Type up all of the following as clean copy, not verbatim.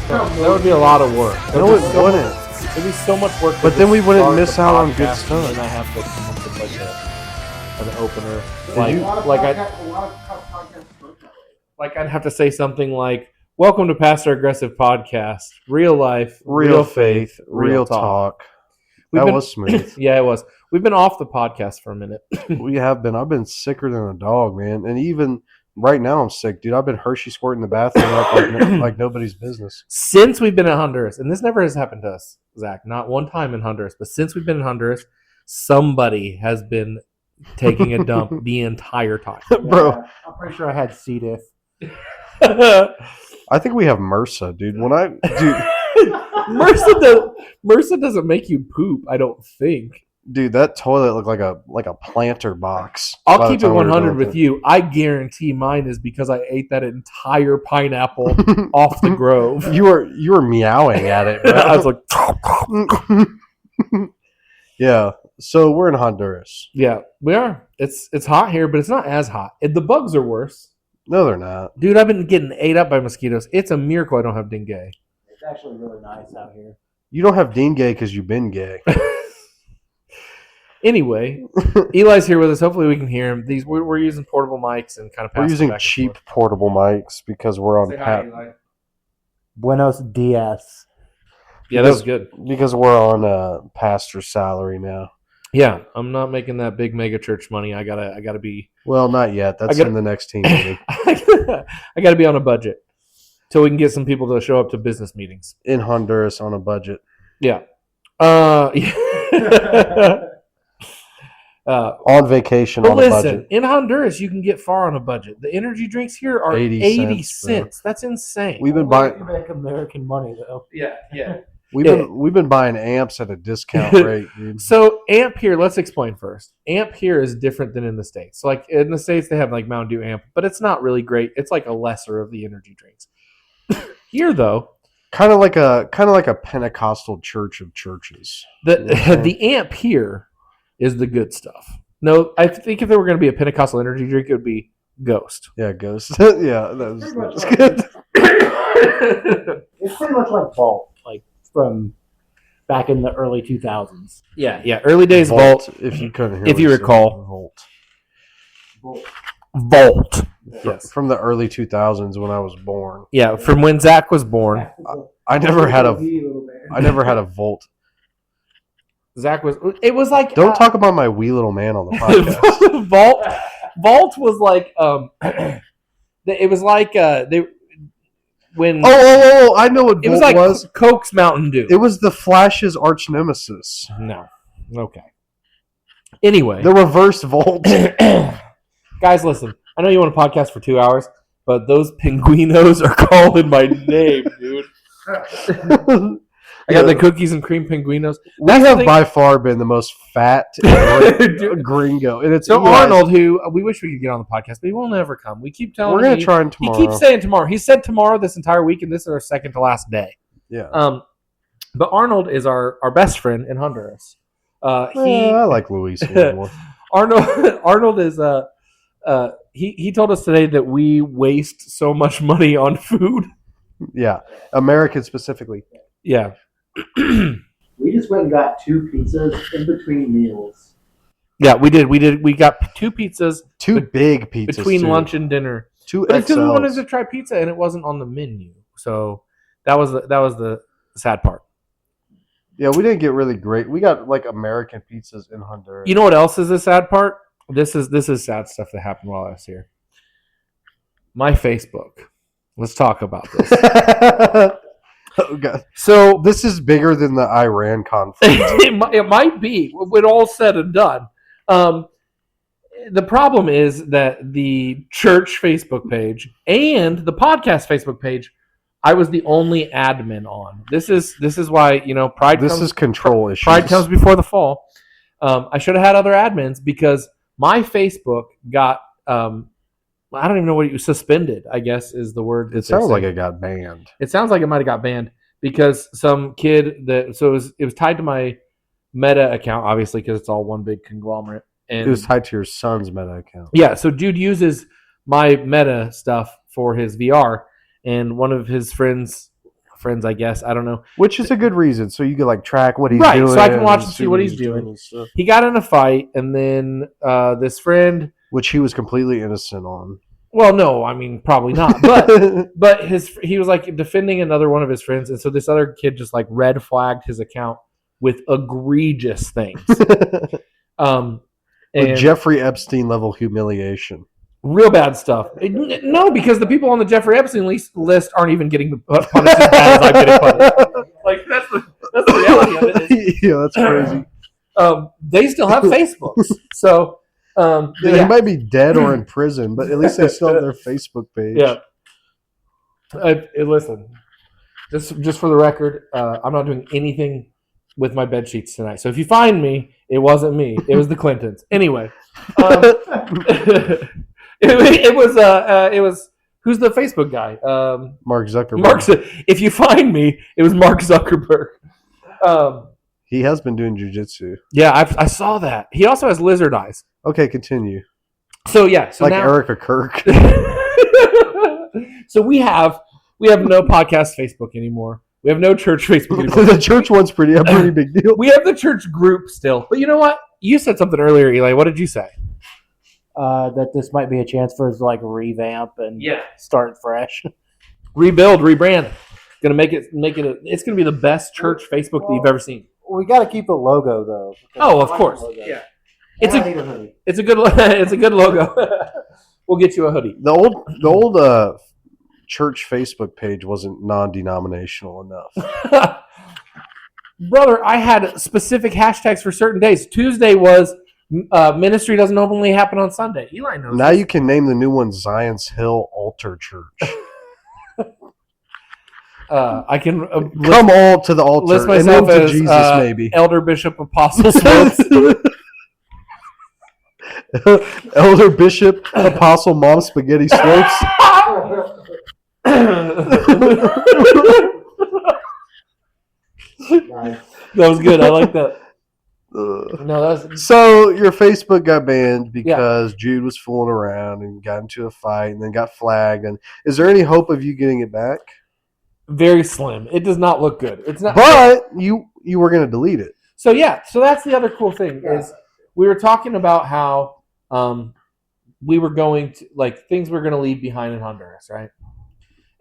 That would be a lot of work. No, it wouldn't. It'd be so much work. But then we wouldn't miss out on good stuff. stuff. And I have to come up with like an opener. Like I'd have to say something like, "Welcome to Pastor Aggressive Podcast. Real life, Real faith, real talk." That was smooth. Yeah, it was. We've been off the podcast for a minute. We have been. I've been sicker than a dog, man. And even right now, I'm sick, dude. I've been Hershey squirting the bathroom up like nobody's business. Since we've been in Honduras, and this never has happened to us, Zach, not one time in Honduras, but since we've been in Honduras, somebody has been taking a dump the entire time. Bro. I'm pretty sure I had C. diff. I think we have MRSA, dude. MRSA doesn't make you poop, I don't think. Dude, that toilet looked like a planter box. I'll keep it 100 with you. I guarantee mine is because I ate that entire pineapple off the grove. You were meowing at it, bro. I was like, yeah. So we're in Honduras. yeah, we are. It's hot here, but it's not as hot. The bugs are worse. No, they're not. Dude, I've been getting ate up by mosquitoes. It's a miracle I don't have dengue. It's actually really nice out here. You don't have dengue because you've been gay. Anyway, Eli's here with us. Hopefully we can hear him. We're using portable mics and kind of We're using cheap portable mics because we're on Buenos dias. Yeah, that was good. Because we're on pastor salary now. Yeah, I'm not making that big mega church money. I gotta be. Well, not yet. That's in the next team meeting. I gotta be on a budget till we can get some people to show up to business meetings in Honduras on a budget. Yeah. On vacation on a budget. In Honduras, you can get far on a budget. The energy drinks here are 80 cents. That's insane. We've been buying. You make American money though. Yeah. We've been buying amps at a discount rate, dude. So amp here, let's explain first. Amp here is different than in the States. So like in the States, they have like Mountain Dew amp, but it's not really great. It's like a lesser of the energy drinks. Here though, kind of like a Pentecostal church of churches. The amp here is the good stuff. No, I think if there were going to be a Pentecostal energy drink, it would be Ghost. Yeah, Ghost. Yeah, that's good. It's pretty much like Vault, like from back in the early 2000s. Yeah, early days Vault. If you couldn't hear, if you recall, Vault. Yes, from the early 2000s when I was born. Yeah, from when Zach was born. I never had a Volt. Zach was. It was like. Don't talk about my wee little man on the podcast. Vault was like. It was like they when. Oh! I know what Volt was. Coke's Mountain Dew. It was the Flash's arch nemesis. No. Okay. Anyway, the reverse Volt. Guys, listen. I know you want a podcast for 2 hours, but those Penguinos are calling my name, dude. I got the cookies and cream Penguinos. We have by far been the most fat gringo. And it's so Arnold, who we wish we could get on the podcast, but he will never come. We keep telling him. We're going to try him tomorrow. He keeps saying tomorrow. He said tomorrow this entire week, and this is our second to last day. Yeah. But Arnold is our best friend in Honduras. I like Luis more. Arnold is he told us today that we waste so much money on food. Yeah, Americans specifically. Yeah. We just went and got 2 pizzas in between meals. Yeah, we did. We got 2 pizzas. 2 big pizzas. Between lunch and dinner. 2 But because we wanted to try pizza and it wasn't on the menu. So that was the sad part. Yeah, we didn't get really great. We got like American pizzas in Honduras. You know what else is the sad part? This is sad stuff that happened while I was here. My Facebook. Let's talk about this. Oh, God. So this is bigger than the Iran conflict. It might be when all said and done. The problem is that the church Facebook page and the podcast Facebook page, I was the only admin on. This is why pride. This is control issues. Pride comes before the fall. I should have had other admins because my Facebook got. I don't even know what it was suspended, I guess is the word. It sounds like it got banned. It sounds like it might have got banned because some kid it was tied to my Meta account, obviously, because it's all one big conglomerate. And it was tied to your son's Meta account. Yeah, so dude uses my Meta stuff for his VR, and one of his friends friends, I guess. I don't know. Which is a good reason, so you can like track what he's Right, doing. so I can watch and and see what he's doing. and stuff. He got in a fight, and then this friend. Which he was completely innocent on. Well, no, I mean probably not, but he was like defending another one of his friends, and so this other kid just like red flagged his account with egregious things. With And Jeffrey Epstein level humiliation. real bad stuff. No, because the people on the Jeffrey Epstein list aren't even getting punished as bad as I'm getting punished. Like that's the reality of it. Yeah, that's crazy. They still have Facebooks, so They might be dead or in prison, but at least they still have their Facebook page. Yeah. Listen, just for the record, I'm not doing anything with my bed sheets tonight. So if you find me, it wasn't me. It was the Clintons. Anyway, it was who's the Facebook guy? Mark Zuckerberg. If you find me, it was Mark Zuckerberg. He has been doing jujitsu. Yeah, I saw that. He also has lizard eyes. Okay, continue. So yeah, so like now, Erica Kirk. So we have no podcast Facebook anymore. We have no church Facebook anymore. The church one's a pretty big deal. We have the church group still. But you know what? You said something earlier, Eli. What did you say? That this might be a chance for us to like revamp and start fresh. Rebuild, rebrand. Gonna make it. It's gonna be the best church Facebook that you've ever seen. We got to keep the logo though. Oh, of course. Yeah. It's a good. It's a good logo. We'll get you a hoodie. The old church Facebook page wasn't non-denominational enough. Brother, I had specific hashtags for certain days. Tuesday was ministry doesn't normally happen on Sunday. Eli knows. Now you can name the new one Zion's Hill Altar Church. I can come all to the altar. List myself and as Jesus, maybe Elder Bishop Apostle Smith. Elder Bishop Apostle Mom Spaghetti Slopes. Nice. That was good. I like that. No, that was So your Facebook got banned because Jude was fooling around and got into a fight and then got flagged. And is there any hope of you getting it back? very slim. It does not look good. It's not. But you were going to delete it. So yeah, so that's the other cool thing is we were talking about how we were going to things we're going to leave behind in Honduras, right?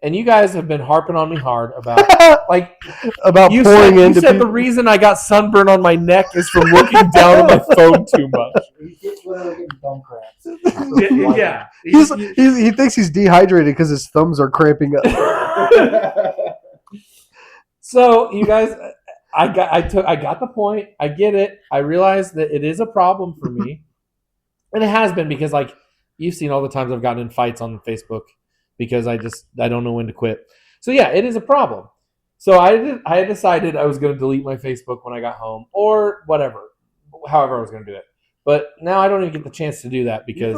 And you guys have been harping on me hard about about you pouring said, into you said people. the reason I got sunburn on my neck is from looking down on my phone too much. He's literally getting thumb cramps. Yeah, He thinks he's dehydrated because his thumbs are cramping up. So you guys, I got the point. I get it. I realize that it is a problem for me, and it has been because you've seen all the times I've gotten in fights on Facebook because I don't know when to quit. So yeah, it is a problem. So I had decided I was going to delete my Facebook when I got home or whatever, however I was going to do it. But now I don't even get the chance to do that because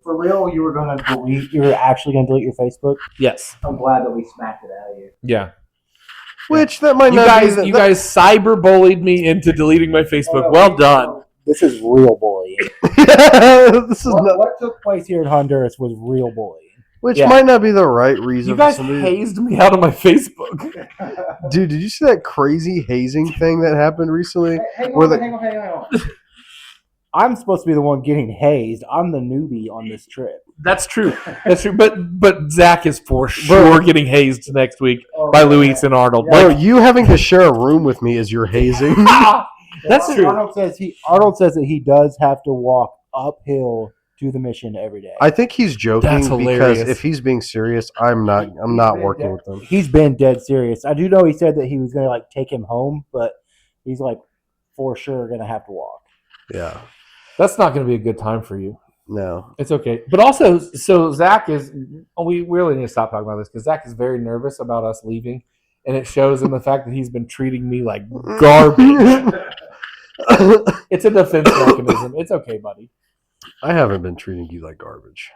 For real, you were going to delete. You were actually going to delete your Facebook? yes, I'm glad that we smacked it out of you. yeah. Which that might You not guys, be. you guys cyber bullied me into deleting my Facebook. Well done. This is real bullying. This is not, What took place here in Honduras was real bullying. which Yeah. might not be the right reason. You guys for somebody hazed me out of my Facebook. Dude, did you see that crazy hazing thing that happened recently? Hang Where on, the- hang on. I'm supposed to be the one getting hazed. I'm the newbie on this trip. That's true. That's true. But Zach is for sure getting hazed next week by Luis and Arnold. Bro, you having to share a room with me is your hazing. That's true. Arnold says that he does have to walk uphill to the mission every day. I think he's joking That's because hilarious. if he's being serious, I'm not working with him. He's been dead serious. I do know he said that he was going to take him home, but he's for sure going to have to walk. Yeah. That's not going to be a good time for you. No. It's okay. But also, so Zach is. We really need to stop talking about this because Zach is very nervous about us leaving, and it shows in the fact that he's been treating me like garbage. It's a defense mechanism. It's okay, buddy. I haven't been treating you like garbage.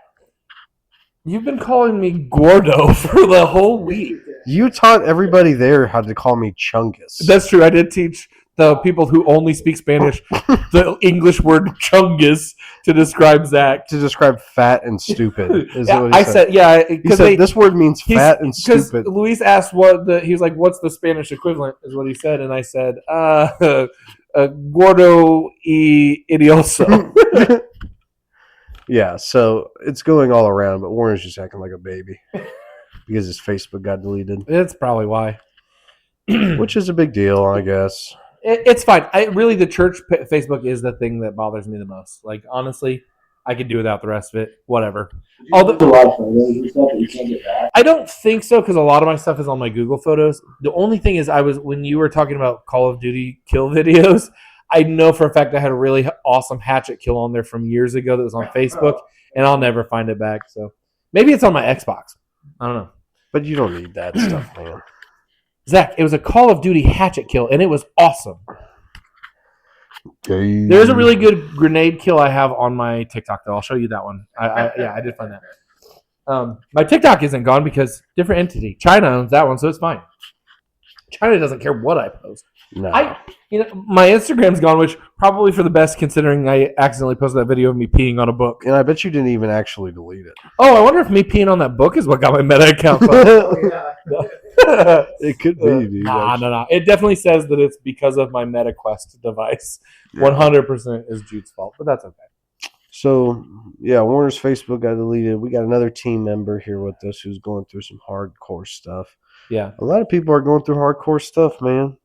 You've been calling me Gordo for the whole week. You taught everybody there how to call me Chungus. That's true. I did teach the people who only speak Spanish the English word chungus to describe Zach. To describe fat and stupid. Is Yeah, what he I said. said, yeah, He because said this word means fat and stupid. Luis asked he was like, "What's the Spanish equivalent?" Is what he said, and I said, "Gordo y idioso." Yeah, so it's going all around, but Warner's just acting like a baby because his Facebook got deleted, That's probably why. which is a big deal, I guess. It's fine. Really, the church Facebook is the thing that bothers me the most. Like, honestly, I could do without the rest of it. Whatever. There's a lot of photos and stuff that you can't get back. I don't think so because a lot of my stuff is on my Google Photos. The only thing is, when you were talking about Call of Duty kill videos, I know for a fact I had a really awesome hatchet kill on there from years ago that was on Facebook, and I'll never find it back. So maybe it's on my Xbox. I don't know. But you don't need that stuff, man. Zach, it was a Call of Duty hatchet kill, and it was awesome. Okay. There's a really good grenade kill I have on my TikTok, though. I'll show you that one. I did find that. My TikTok isn't gone because different entity. China owns that one, so it's fine. China doesn't care what I post. No. My Instagram's gone, which probably for the best considering I accidentally posted that video of me peeing on a book. And I bet you didn't even actually delete it. Oh, I wonder if me peeing on that book is what got my Meta account. It could be, dude. No. It definitely says that it's because of my Meta Quest device. 100% is Jude's fault, but that's okay. So, yeah, Warner's Facebook got deleted. We got another team member here with us who's going through some hardcore stuff. Yeah. A lot of people are going through hardcore stuff, man.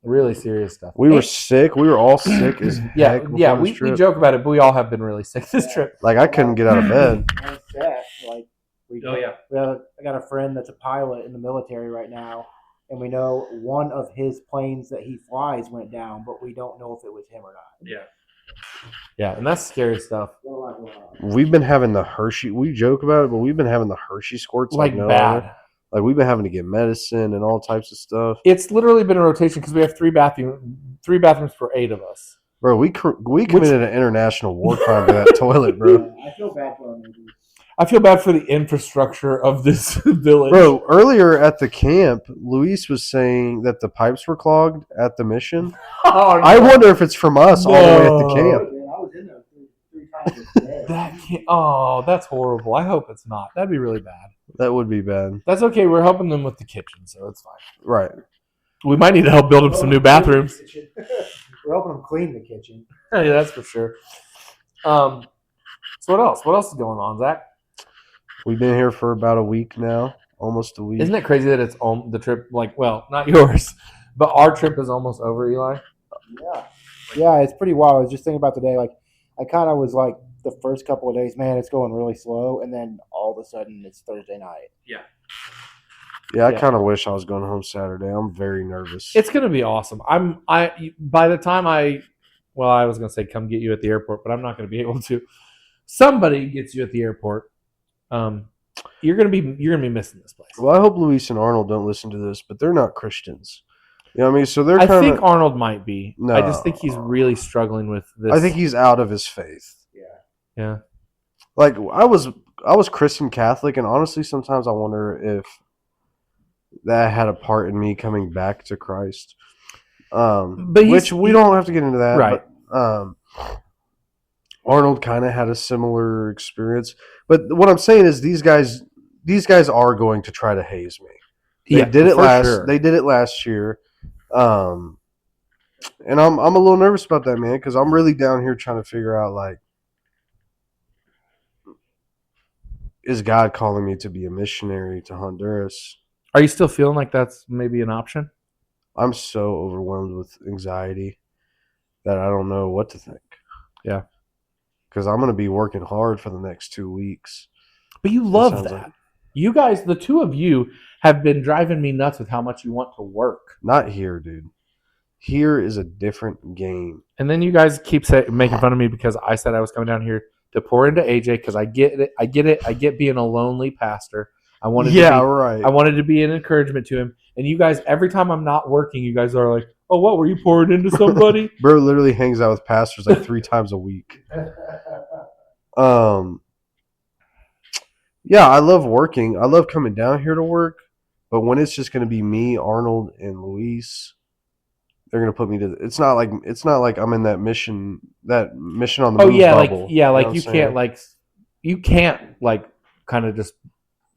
Really serious stuff. We were sick. We were all sick as heck. We joke about it, but we all have been really sick this trip. Like, I couldn't get out of bed. And Seth, like, I got a friend that's a pilot in the military right now, and we know one of his planes that he flies went down, but we don't know if it was him or not. Yeah, and that's scary stuff. We've been having the Hershey. We joke about it, but we've been having the Hershey squirts Like no bad. other. Like, we've been having to get medicine and all types of stuff. It's literally been a rotation because we have three bathrooms for 8 of us. Bro, we committed an international war crime to that toilet, bro. I feel bad for him. I feel bad for the infrastructure of this village. Bro, earlier at the camp, Luis was saying that the pipes were clogged at the mission. Oh, no. I wonder if it's from us all the way at the camp. Man, I was in there three times a day. That's horrible. I hope it's not. That'd be really bad. That would be bad. That's okay. We're helping them with the kitchen, so it's fine. Right. We might need to help build them some new bathrooms. We're helping them clean the kitchen. Yeah, that's for sure. So what else? What else is going on, Zach? We've been here for about a week now. Almost a week. Isn't it crazy that it's the trip, like, well, not yours, but our trip is almost over, Eli? Yeah, it's pretty wild. I was just thinking about today. Like, I kind of was like the first couple of days, man, it's going really slow, and then all of a sudden it's Thursday night. Yeah, I kind of wish I was going home Saturday. I'm very nervous. It's going to be awesome. By the time I was going to say come get you at the airport, but I'm not going to be able to. Somebody gets you at the airport. You're going to be missing this place. Well, I hope Luis and Arnold don't listen to this, but they're not Christians. You know what I mean? So they're I kind think of. Arnold might be. No. I just think he's really struggling with this. I think he's out of his faith. Yeah. Like I was Christian Catholic, and honestly, sometimes I wonder if that had a part in me coming back to Christ. Which we don't have to get into that, right? But, Arnold kind of had a similar experience, but what I'm saying is these guys are going to try to haze me. They did it last. Sure. They did it last year, and I'm a little nervous about that, man, because I'm really down here trying to figure out, like, is God calling me to be a missionary to Honduras? Are you still feeling like that's maybe an option? I'm so overwhelmed with anxiety that I don't know what to think. Yeah. Because I'm going to be working hard for the next 2 weeks. But you love sounds that. like- You guys, the two of you, have been driving me nuts with how much you want to work. Not here, dude. Here is a different game. And then you guys keep making fun of me because I said I was coming down here to pour into AJ because I get it. I get being a lonely pastor. I wanted to be an encouragement to him. And you guys, every time I'm not working, you guys are like, "Oh, what were you pouring into somebody?" Bro literally hangs out with pastors like 3 times a week. Yeah, I love working. I love coming down here to work. But when it's just going to be me, Arnold, and Luis, they're gonna put me to. It's not like I'm in that mission on the Oh moon yeah, bubble. like you can't kind of just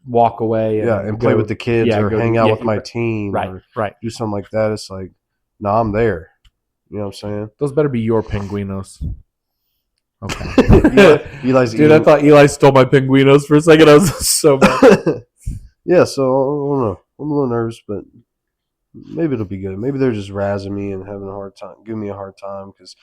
walk away and play with the kids or hang out with my team or do something like that. It's like, no, I'm there. You know what I'm saying? Those better be your Penguinos. Okay. Eli's Dude, I thought Eli stole my Penguinos for a second. I was so mad. Yeah, so I don't know. I'm a little nervous, but maybe it'll be good. Maybe they're just razzing me and having a hard time, giving me a hard time because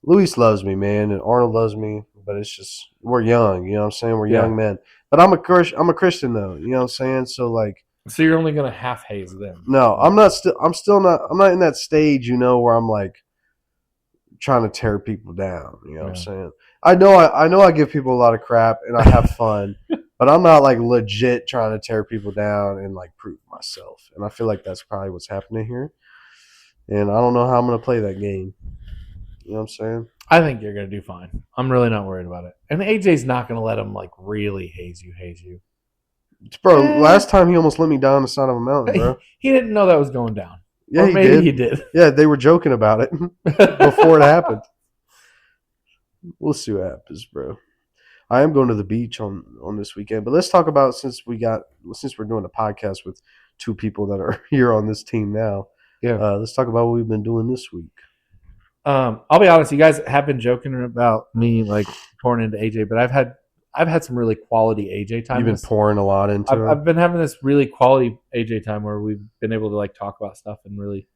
Luis loves me, man, and Arnold loves me, but it's just we're young, you know what I'm saying? We're young men. But I'm a Christian though, you know what I'm saying? So like, so you're only gonna half haze them. No, I'm not in that stage, you know, where I'm like trying to tear people down, you know what I'm saying? I know I give people a lot of crap and I have fun, but I'm not like legit trying to tear people down and like prove myself. And I feel like that's probably what's happening here. And I don't know how I'm gonna play that game. You know what I'm saying? I think you're gonna do fine. I'm really not worried about it. And AJ's not gonna let him like really haze you. Bro, last time he almost let me down the side of a mountain, bro. He didn't know that was going down. Yeah, or maybe he did. Yeah, they were joking about it before it happened. We'll see what happens, bro. I am going to the beach on this weekend, but let's talk about since we're doing a podcast with two people that are here on this team now. Yeah, let's talk about what we've been doing this week. I'll be honest, you guys have been joking about me like pouring into AJ, but I've had some really quality AJ time. You've been pouring a lot into it. I've been having this really quality AJ time where we've been able to like talk about stuff and really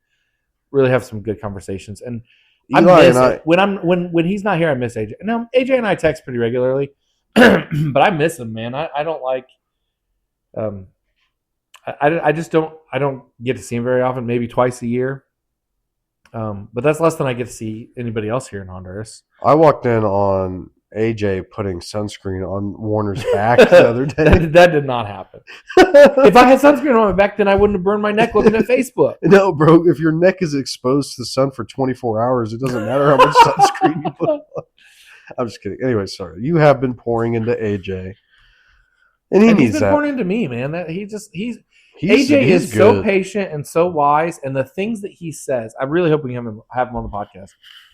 have some good conversations. And when he's not here, I miss AJ. Now AJ and I text pretty regularly, but I miss him, man. I don't like. I just don't get to see him very often. Maybe twice a year. But that's less than I get to see anybody else here in Honduras. I walked in on AJ putting sunscreen on Warner's back the other day. That did not happen. If I had sunscreen on my back, then I wouldn't have burned my neck looking at Facebook. No, bro. If your neck is exposed to the sun for 24 hours, it doesn't matter how much sunscreen you put on. I'm just kidding. Anyway, sorry. You have been pouring into AJ. And he's been pouring into me, man. AJ is good. So patient and so wise, and the things that he says, I really hope we have him on the podcast.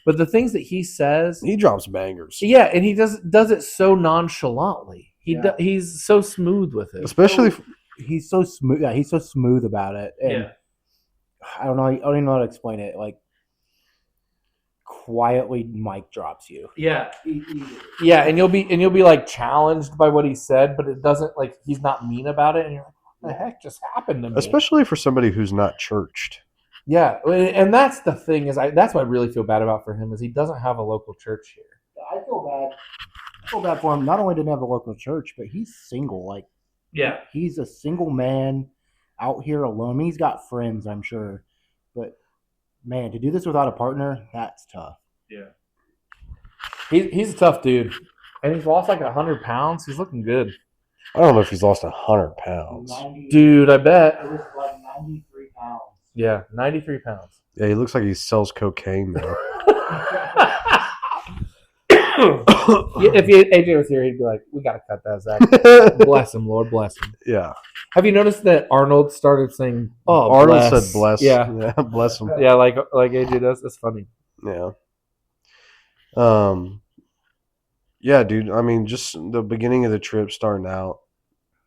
But the things that he says, he drops bangers. Yeah, and he does it so nonchalantly. He's so smooth with it. Especially, he's so smooth. Yeah, he's so smooth about it. And I don't know. I don't even know how to explain it. Like, quietly, mic drops you. Yeah, yeah, and you'll be like challenged by what he said, but it doesn't like he's not mean about it, and you're like, what the heck just happened to me? Especially for somebody who's not churched. Yeah, and that's the thing that's what I really feel bad about for him is he doesn't have a local church here. I feel bad for him. Not only didn't he have a local church, but he's single. Like, yeah, he's a single man out here alone. I mean, he's got friends, I'm sure, but man, to do this without a partner, that's tough. Yeah, he's a tough dude, and he's lost like 100 pounds. He's looking good. I don't know if he's lost 100 pounds. Dude, I bet. It was like 93 pounds. Yeah, 93 pounds. Yeah, he looks like he sells cocaine now. If AJ was here, he'd be like, we got to cut that, Zach. Bless him, Lord, bless him. Yeah. Have you noticed that Arnold started saying, oh, Arnold bless. said bless. Yeah, bless him. Yeah, like AJ does. That's funny. Yeah. Yeah, dude. I mean, just the beginning of the trip starting out,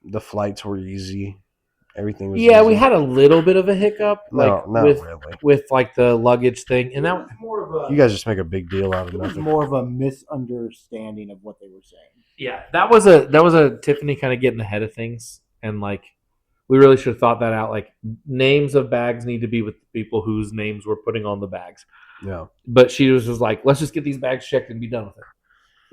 the flights were easy. Everything was easy. We had a little bit of a hiccup, not really. with like the luggage thing, and that was more of a. You guys just make a big deal out of it was nothing. more of a misunderstanding of what they were saying. Yeah, that was a Tiffany kind of getting ahead of things, and like we really should have thought that out. Like names of bags need to be with the people whose names we're putting on the bags. Yeah, but she was just like, let's just get these bags checked and be done with it.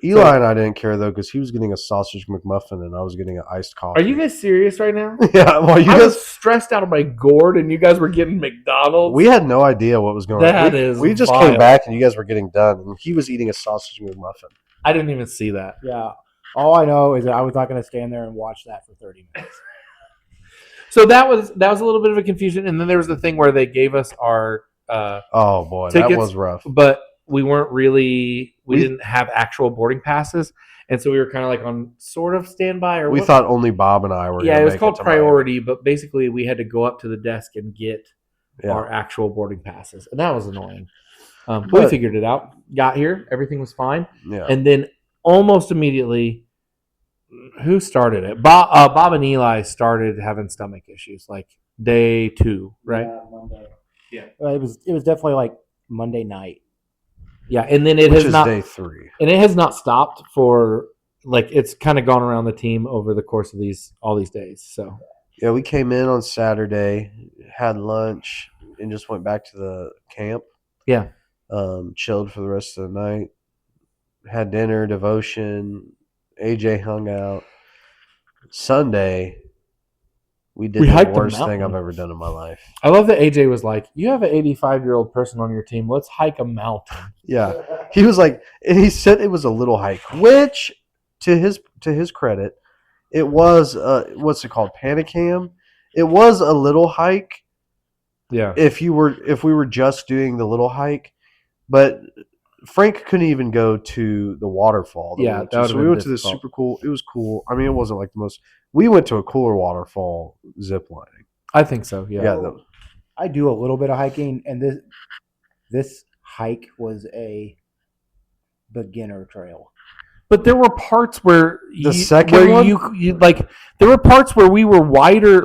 Eli and I didn't care though because he was getting a sausage McMuffin and I was getting an iced coffee. Are you guys serious right now? Yeah, well, I was stressed out of my gourd and you guys were getting McDonald's. We had no idea what was going on. We just came back and you guys were getting done and he was eating a sausage McMuffin. I didn't even see that. Yeah, all I know is that I was not going to stand there and watch that for 30 minutes. So that was a little bit of a confusion, and then there was the thing where they gave us our oh boy, tickets, that was rough. But we weren't really we didn't have actual boarding passes, and so we were kind of like on sort of standby. Or we thought only Bob and I were. Yeah, it was called priority, but basically we had to go up to the desk and get our actual boarding passes, and that was annoying. We But- figured it out. Got here, everything was fine, Yeah. and then almost immediately, who started it? Bob and Eli started having stomach issues like day 2, right? Yeah, Monday. Yeah. It was definitely like Monday night. Yeah, and then it Which has is not, day 3. and it has not stopped for like it's kind of gone around the team over the course of all these days. So Yeah, we came in on Saturday, had lunch, and just went back to the camp. yeah, Chilled for the rest of the night. Had dinner, devotion. AJ hung out. Sunday, we did We the hiked the worst thing mountain. I've ever done in my life. I love that AJ was like, "You have an 85-year-old person on your team. Let's hike a mountain." Yeah, he was like, and he said it was a little hike, which, to his credit, it was what's it called, Panicam. It was a little hike Yeah, if we were just doing the little hike, but Frank couldn't even go to the waterfall. Yeah, we went that to. would've So we been went to this difficult. super cool. It was cool. I mean, it wasn't like the most. We went to a cooler waterfall zip lining. I think so. Yeah. Yeah, I do a little bit of hiking, and this hike was a beginner trail. But there were parts where second one? you like there were parts where we were wider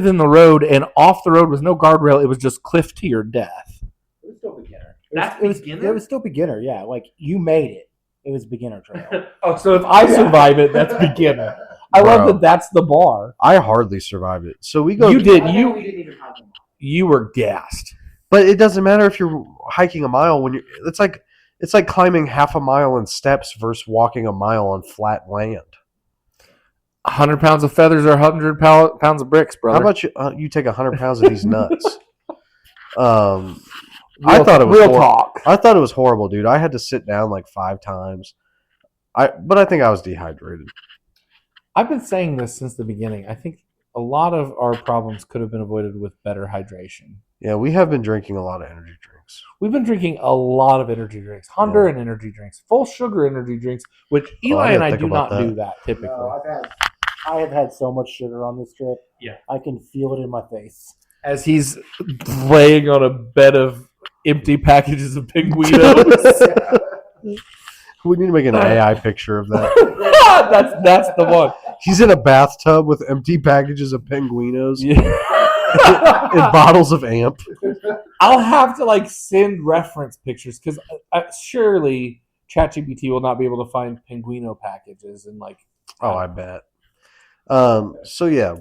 than the road, and off the road was no guardrail. It was just cliff to your death. It was still beginner. Beginner? It was still beginner. Yeah, like you made it. It was beginner trail. Oh, so if I survive it, that's beginner. I love Bro. that. That's the bar. I hardly survived it. So we go. You did. We didn't even have them. You were gassed. But it doesn't matter if you're hiking a mile when you're. It's like climbing half a mile in steps versus walking a mile on flat land. 100 pounds of feathers or 100 pounds of bricks, brother. How about you take 100 pounds of these nuts? I thought it was real hor- talk. I thought it was horrible, dude. I had to sit down like 5 times. But I think I was dehydrated. I've been saying this since the beginning. I think a lot of our problems could have been avoided with better hydration. Yeah, we have been drinking a lot of energy drinks. We've been drinking a lot of energy drinks, Honduran energy drinks, full sugar energy drinks, which I Eli didn't and I think do about not that. do that typically. No, I have had so much sugar on this trip. Yeah. I can feel it in my face. As he's laying on a bed of empty packages of Penguinos. We need to make an AI picture of that. that's the one. He's in a bathtub with empty packages of Penguinos Yeah. and bottles of Amp. I'll have to send reference pictures because surely ChatGPT will not be able to find Penguino packages and Oh, I bet. So yeah,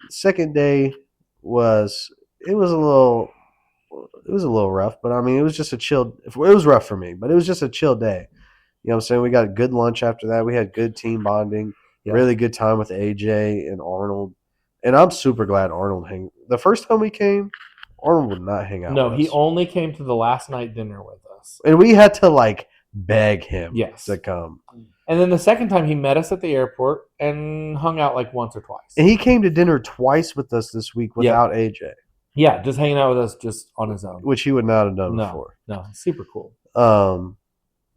second day was a little rough, but I mean it was just a chill. It was rough for me, but it was just a chill day. You know what I'm saying? We got good lunch after that. We had good team bonding. Yeah. Really good time with AJ and Arnold. And I'm super glad Arnold the first time we came, Arnold would not hang out No, with he us. only came to the last night dinner with us. And we had to beg him Yes. to come. And then the second time he met us at the airport and hung out once or twice. And he came to dinner twice with us this week without AJ, Yeah, just hanging out with us just on his own. which he would not have done No, before. no, super cool.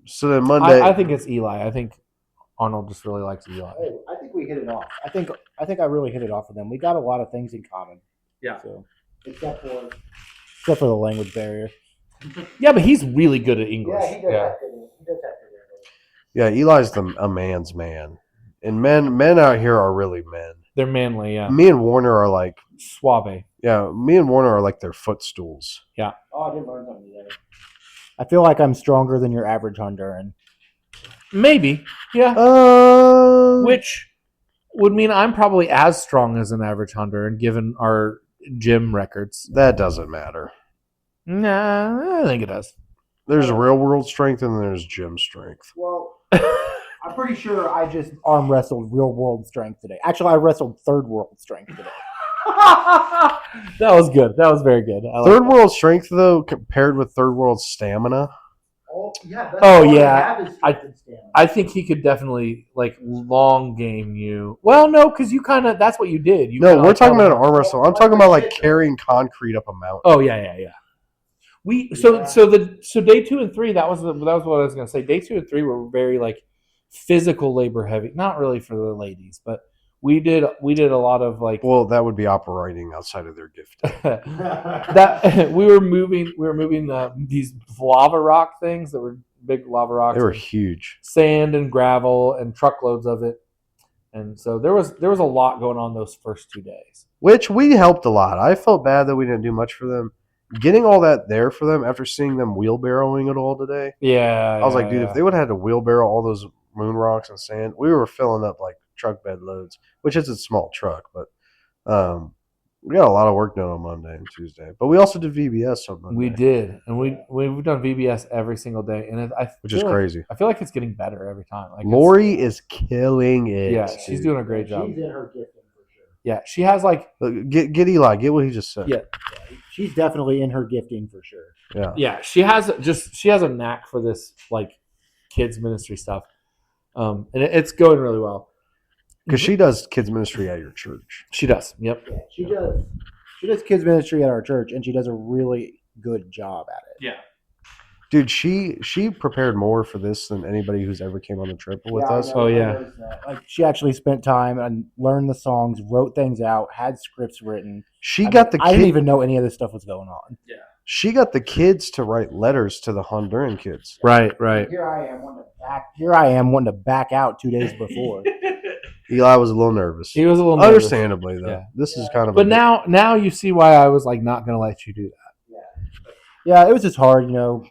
So then Monday, I think it's Eli. I think Arnold just really likes Eli. I think we hit it off. I think I really hit it off with them. We got a lot of things in common. Yeah. So except for the language barrier. Yeah, but he's really good at English. He does have to. yeah, Eli's a man's man, and men out here are really men. They're manly, yeah. Me and Warner are Suave. me and Warner are their footstools. Oh, I didn't learn something today. I feel like I'm stronger than your average Honduran. Maybe, yeah. Uh, Which would mean I'm probably as strong as an average Honduran given our gym records. that doesn't matter. Nah, I think it does. There's real world strength and there's gym strength. Well, I'm pretty sure I just arm wrestled real world strength today. Actually, I wrestled third world strength today. That was good. That was very good. I like Third that. world strength though, compared with third world stamina. Oh, yeah. That's Oh, all we yeah. have is strength and stamina. I think he could definitely long game you. Well, no, because you that's what you did. You No, kinda, we're talking held about an him. arm wrestle. I'm talking about carrying concrete up a mountain. Oh yeah. So day 2 and 3 that was what I was gonna say. Day 2 and 3 were very physical labor heavy. Not really for the ladies, but we did a lot of like Well, that would be operating outside of their gift. that we were moving these lava rock things that were big lava rocks. They were huge. Sand and gravel and truckloads of it. And so there was a lot going on those first 2 days. Which we helped a lot. I felt bad that we didn't do much for them. Getting all that there for them after seeing them wheelbarrowing it all today. Yeah. I was like, dude, if they would have had to wheelbarrow all those moon rocks and sand, we were filling up like truck bed loads, which is a small truck, but we got a lot of work done on Monday and Tuesday. But we also did VBS on Monday. We did. And we've done VBS every single day. And which is crazy. I feel like it's getting better every time. Like Lori is killing it. Yeah, she's doing a great job. She's in her gifting for sure. Yeah, she has like get Eli, get what he just said. Yeah. She's definitely in her gifting for sure. Yeah. Yeah, she has a knack for this like kids ministry stuff. And it's going really well. Because she does kids ministry at your church. She does. Yep. Yeah, she does. She does kids ministry at our church, and she does a really good job at it. Yeah. Dude, she prepared more for this than anybody who's ever came on the trip with us. Oh, yeah. Like she actually spent time and learned the songs, wrote things out, had scripts written. I didn't even know any of this stuff was going on. Yeah. She got the kids to write letters to the Honduran kids. Right. Here I am wanting to back out 2 days before. Eli was a little nervous. He was a little nervous. Understandably, though. Yeah. This is kind of. But now you see why I was like not going to let you do that. Yeah, it was just hard,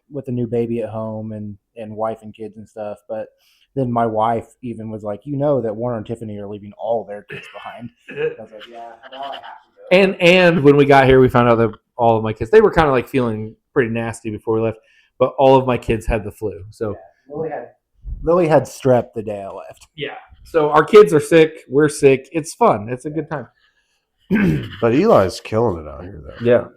with a new baby at home and wife and kids and stuff. But then my wife even was like, that Warner and Tiffany are leaving all their kids behind. I was like, yeah, now I have to go. And when we got here, we found out that all of my kids, they were kind of like feeling pretty nasty before we left, but all of my kids had the flu. So Lily had strep the day I left. yeah. So our kids are sick. We're sick. It's fun. It's a good time. But Eli's killing it out here, though. Yeah.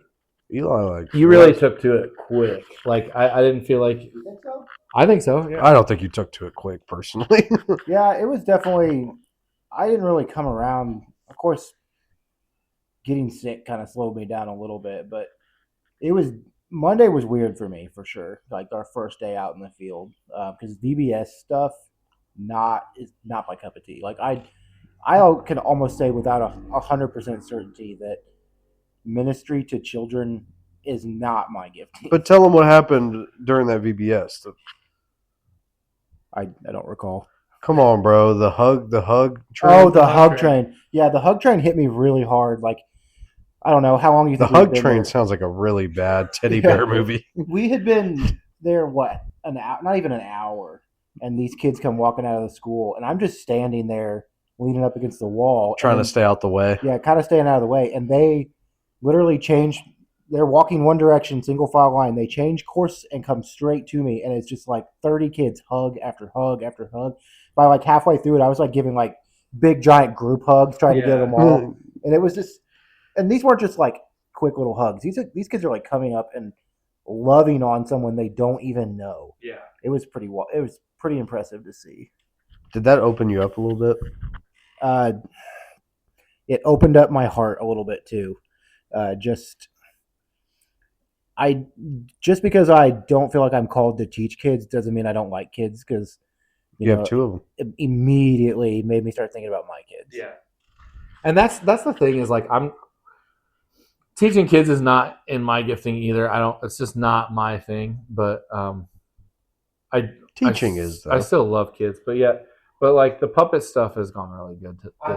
Eli, You really took to it quick. Like I didn't feel like. You think so? I think so. Yeah. I don't think you took to it quick, personally. Yeah, it was definitely. I didn't really come around. Of course, getting sick kind of slowed me down a little bit, but Monday was weird for me for sure. Like our first day out in the field, because VBS stuff is not my cup of tea. Like I can almost say without 100% certainty that ministry to children is not my gift. But tell them what happened during that VBS. I don't recall. Come on, bro. The hug train. Oh, the hug train. Yeah, the hug train hit me really hard. Like, I don't know how long you The think. hug train sounds like a really bad teddy bear movie. We had been there an hour, not even an hour, and these kids come walking out of the school, and I'm just standing there leaning up against the wall, Trying to stay out the way. Yeah, kind of staying out of the way, and they literally changed. They're walking one direction, single file line. They change course and come straight to me, and it's just like 30 kids, hug after hug after hug. By like halfway through it, I was like giving like big giant group hugs, trying to get them all, and it was just. And these weren't just like quick little hugs. These kids are like coming up and loving on someone they don't even know. Yeah, it was pretty impressive to see. Did that open you up a little bit? It opened up my heart a little bit too. Just because I don't feel like I'm called to teach kids doesn't mean I don't like kids, because you have two of them. It immediately made me start thinking about my kids. Yeah, and that's the thing is like teaching kids is not in my gifting either. It's just not my thing. But Teaching is though. I still love kids, but like the puppet stuff has gone really good. I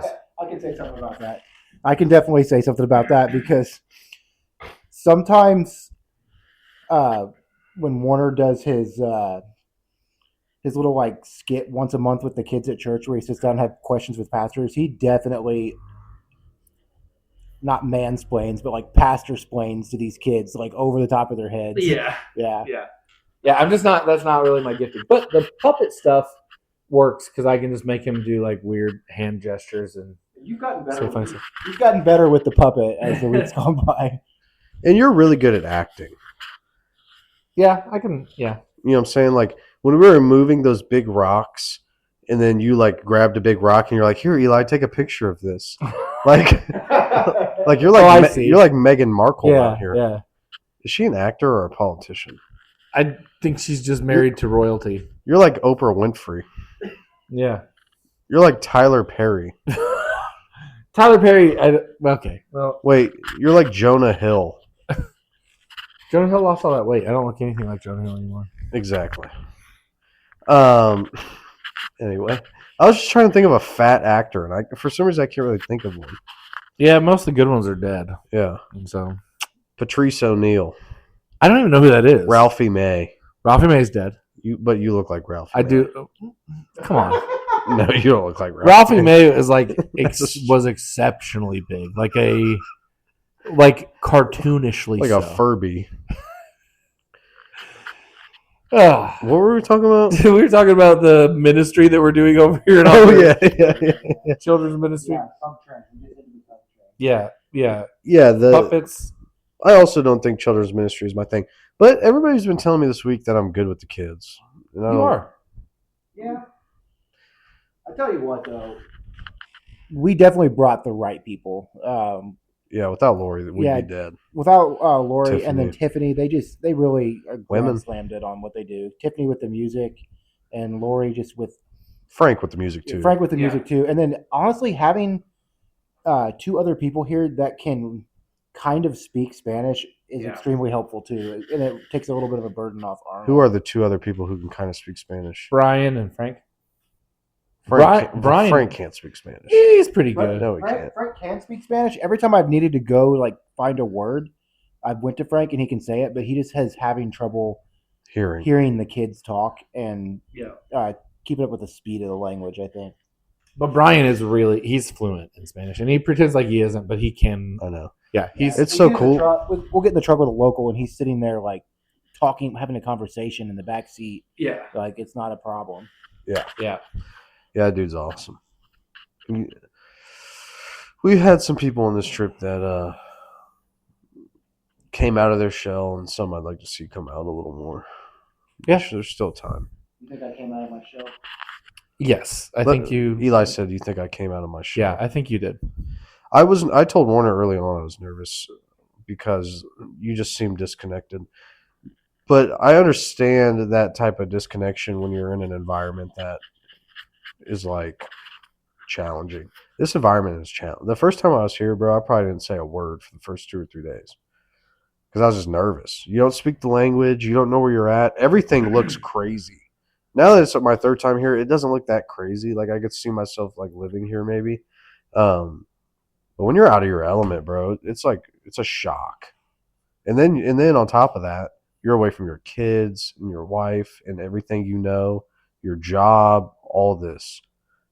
can say something about that. I can definitely say something about that, because sometimes when Warner does his little like skit once a month with the kids at church where he sits down and have questions with pastors, he definitely not mansplains, but like pastor-splains to these kids, like over the top of their heads. Yeah. I'm just not. That's not really my gifting. But the puppet stuff works because I can just make him do like weird hand gestures and. You've gotten better. You've gotten better with the puppet as the weeks gone by. And you're really good at acting. Yeah, I can. Yeah. You know what I'm saying? Like when we were moving those big rocks, and then you like grabbed a big rock and you're like, "Here, Eli, take a picture of this." Like, like you're like you're like Meghan Markle out here. Yeah. Is she an actor or a politician? I think she's just married to royalty. You're like Oprah Winfrey. Yeah. You're like Tyler Perry. Tyler Perry. Okay. Well, Wait, you're like Jonah Hill. Jonah Hill lost all that weight. I don't look anything like Jonah Hill anymore. Exactly. Anyway, I was just trying to think of a fat actor, and for some reason I can't really think of one. Yeah, most of the good ones are dead. Yeah. And so Patrice O'Neal. I don't even know who that is. Ralphie May. Ralphie May's dead. But you look like Ralphie. I May. do. Come on. No, you don't look like Ralphie May is was exceptionally big, like cartoonishly, like so. a Furby. Ugh. What were we talking about? We were talking about the ministry that we're doing over here. Yeah. Children's ministry. Yeah, some trend. Yeah. The Puppets. I also don't think children's ministry is my thing, but everybody's been telling me this week that I'm good with the kids. And You are. Yeah. I tell you what, though. We definitely brought the right people. Yeah, without Lori, we'd Yeah. be dead. Without Lori Tiffany. and then Tiffany, they really Women. slammed it on what they do. Tiffany with the music, and Lori just with Frank with the music too. Frank with the music too. And then honestly, having two other people here that can kind of speak Spanish is extremely helpful too, and it takes a little bit of a burden off Arnold. Who are the two other people who can kind of speak Spanish? Brian and Frank. Brian. Frank can't speak Spanish. He's pretty good. No, he can't. Frank can speak Spanish. Every time I've needed to go find a word, I've went to Frank and he can say it, but he just has having trouble hearing the kids talk and keeping up with the speed of the language, I think. But Brian is he's fluent in Spanish, and he pretends like he isn't, but he can. I know. Yeah, it's so cool. We'll get in the truck with a local, and he's sitting there talking, having a conversation in the back seat. Yeah, it's not a problem. Yeah. Yeah, dude's awesome. We had some people on this trip that came out of their shell, and some I'd like to see come out a little more. Yeah, there's still time. You think I came out of my shell? Yes, I think you. Eli said, "You think I came out of my shell?" Yeah, I think you did. I told Warner early on I was nervous because you just seemed disconnected. But I understand that type of disconnection when you're in an environment that is challenging. This environment is challenging. The first time I was here, bro, I probably didn't say a word for the first 2 or 3 days because I was just nervous. You don't speak the language. You don't know where you're at. Everything looks crazy. Now that it's my third time here, it doesn't look that crazy. I could see myself living here maybe. But when you're out of your element, bro, it's a shock. And then on top of that, you're away from your kids and your wife and everything your job, all this.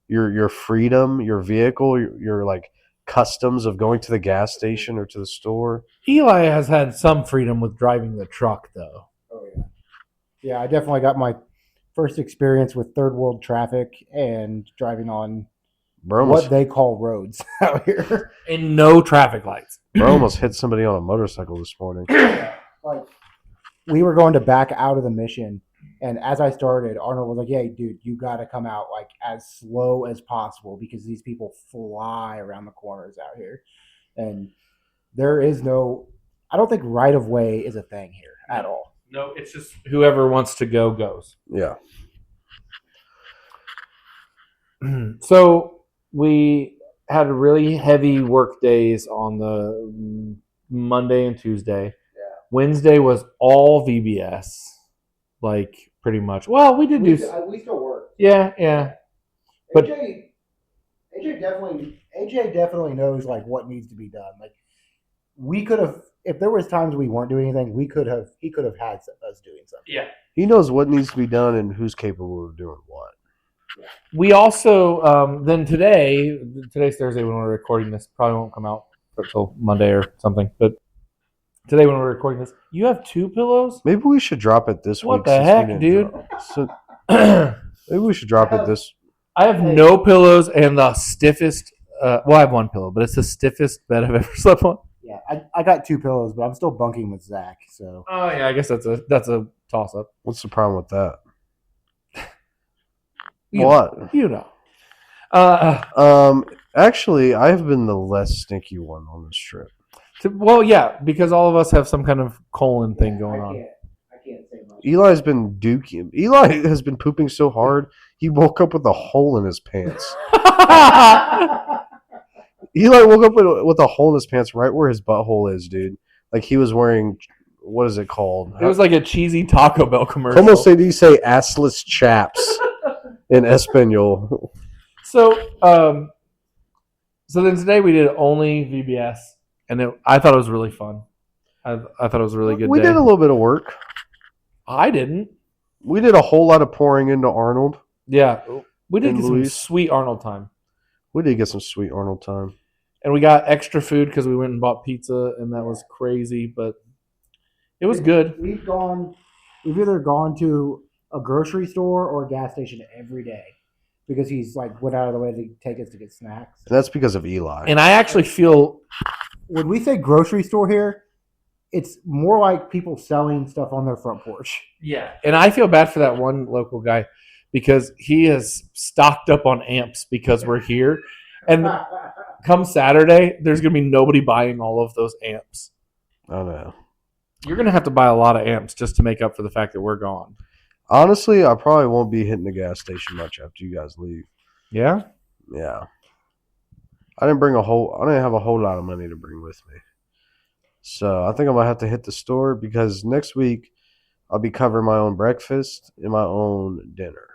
Your freedom, your vehicle, your customs of going to the gas station or to the store. Eli has had some freedom with driving the truck, though. Oh yeah. Yeah, I definitely got my first experience with third world traffic and driving on what they call roads out here. And no traffic lights. Bro almost hit somebody on a motorcycle this morning. We were going to back out of the mission, and as I started, Arnold was like, "Hey, dude, you got to come out as slow as possible because these people fly around the corners out here." And there is I don't think right of way is a thing here at all. No, it's just whoever wants to go goes. Yeah. So we had really heavy work days on the Monday and Tuesday. Yeah. Wednesday was all VBS, pretty much. Well, we did we still work. Yeah. But AJ definitely knows what needs to be done. We could have, if there was times we weren't doing anything, he could have had us doing something. Yeah. He knows what needs to be done and who's capable of doing what. Yeah. We also then today's Thursday when we're recording this, probably won't come out until Monday or something. But today when we're recording this, you have 2 pillows. Maybe we should drop it this week. What the heck, dude? Maybe we should drop it this. I have no pillows and the stiffest. I have 1 pillow, but it's the stiffest bed I've ever slept on. Yeah, I got 2 pillows, but I'm still bunking with Zach. So. Oh yeah, I guess that's a toss up. What's the problem with that? What? Actually, I've been the less stinky one on this trip. Well, yeah, because all of us have some kind of colon thing going on. I can't say much. Eli's been duking. Eli has been pooping so hard, he woke up with a hole in his pants. Eli woke up with a hole in his pants right where his butthole is, dude. Like he was wearing, what is it called? It was like a cheesy Taco Bell commercial. Como se dice assless chaps in Espanol? So then today we did only VBS, and I thought it was really fun. I thought it was a really good We day. did a little bit of work. I didn't. We did a whole lot of pouring into Arnold. Yeah. We did And get some Luis. sweet Arnold time. We did get some sweet Arnold time. And we got extra food because we went and bought pizza, and that was crazy, but it was good. We've either gone to a grocery store or a gas station every day because he's like went out of the way to take us to get snacks. And that's because of Eli. And I actually feel When we say grocery store here, it's more like people selling stuff on their front porch. Yeah, and I feel bad for that one local guy because he has stocked up on amps because we're here. And come Saturday, there's going to be nobody buying all of those amps. I know. You're going to have to buy a lot of amps just to make up for the fact that we're gone. Honestly, I probably won't be hitting the gas station much after you guys leave. Yeah? Yeah. I didn't have a whole lot of money to bring with me. So I think I'm gonna have to hit the store because next week I'll be covering my own breakfast and my own dinner.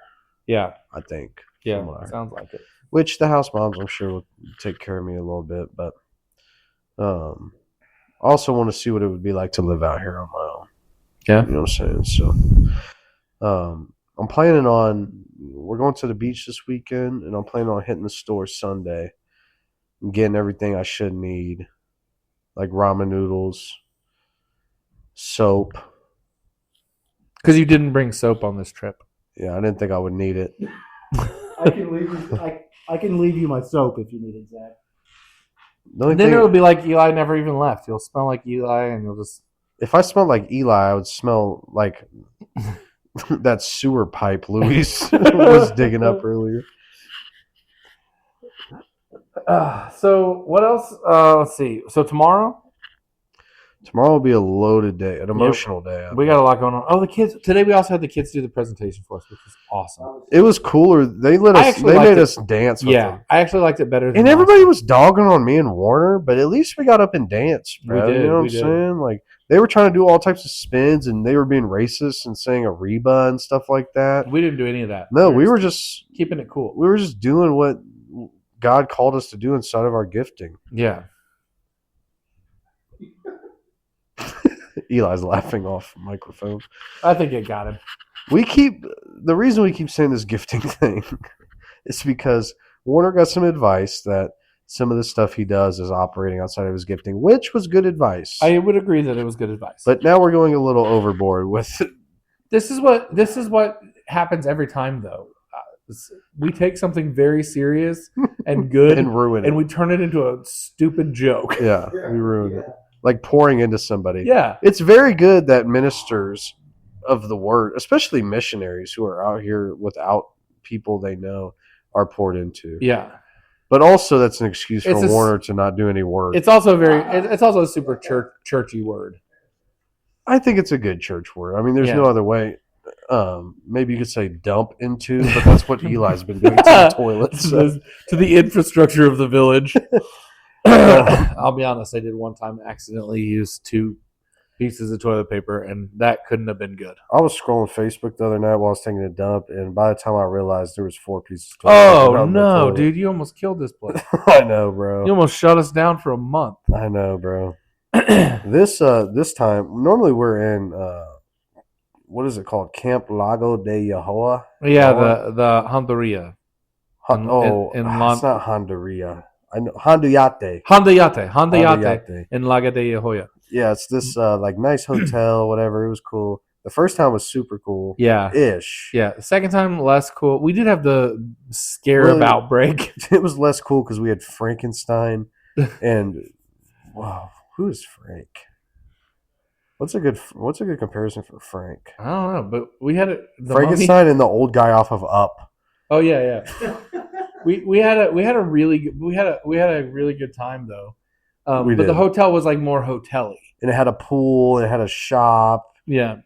Yeah. I think. Yeah. Somewhere. Sounds like it. Which the house moms I'm sure will take care of me a little bit, but I also want to see what it would be like to live out here on my own. Yeah. You know what I'm saying? So I'm planning on we're going to the beach this weekend and I'm planning on hitting the store Sunday and getting everything I should need. Like ramen noodles, soap. Because you didn't bring soap on this trip. Yeah, I didn't think I would need it. I can leave you my soap if you need it, Zach. The only And then thing- it'll be like Eli never even left. You'll smell like Eli and you'll just... if I smelled like Eli, I would smell like that sewer pipe Luis was digging up earlier. So what else? Let's see. So tomorrow Tomorrow will be a loaded day, an emotional day. we got a lot going on. Oh, the kids today. We also had the kids do the presentation for us, which was awesome. It was cooler. They let I us. actually They liked made it. us dance. With Yeah, them. I actually liked it better. Than And last everybody time. was dogging on me and Warner, but at least we got up and danced, bro. We did, You know what we I'm did. saying? Like they were trying to do all types of spins, and they were being racist and saying a reba and stuff like that. We didn't do any of that. No, we were just keeping it cool. doing what God called us to do inside of our gifting. Yeah. Eli's laughing off microphone. I think it got him. The reason we keep saying this gifting thing is because Warner got some advice that some of the stuff he does is operating outside of his gifting, which was good advice. I would agree that it was good advice. But now we're going a little overboard with this is what happens every time, though. We take something very serious and good and ruin it. and we turn it into a stupid joke. Yeah, we ruined it. Like pouring into somebody. Yeah. It's very good that ministers of the word, especially missionaries who are out here without people they know, are poured into. Yeah. But also that's an excuse for It's Warner to not do any work. It's also it's also a super churchy word. I think it's a good church word. I mean, there's Yeah. no other way. Maybe you could say dump into, but that's what Eli's been doing to the toilets. So. To the infrastructure of the village. I'll be honest, I did one time accidentally use 2 pieces of toilet paper, and that couldn't have been good. I was scrolling Facebook the other night while I was taking a dump, and by the time I realized there was 4 pieces of toilet paper Oh on the no, toilet. dude! You almost killed this place. I know, bro. You almost shut us down for a month. I know, bro. This time, normally we're in what is it called? Camp Lago de Yahoa? Yeah, the Honduria. In it's not Honduria. I know Honduyate. Hondayate in Lago de Yahoya. Yeah, it's this like nice hotel, whatever. It was cool. The first time was super cool. Yeah. Ish. Yeah. The second time, less cool. We did have the scarab outbreak. It was less cool because we had Frankenstein and wow, who is Frank? What's a good comparison for Frank? I don't know, but we had Frankenstein and the old guy off of Up. Oh yeah. we had a really good time though. But the hotel was like more hotel-y. And it had a pool, it had a shop. Yeah.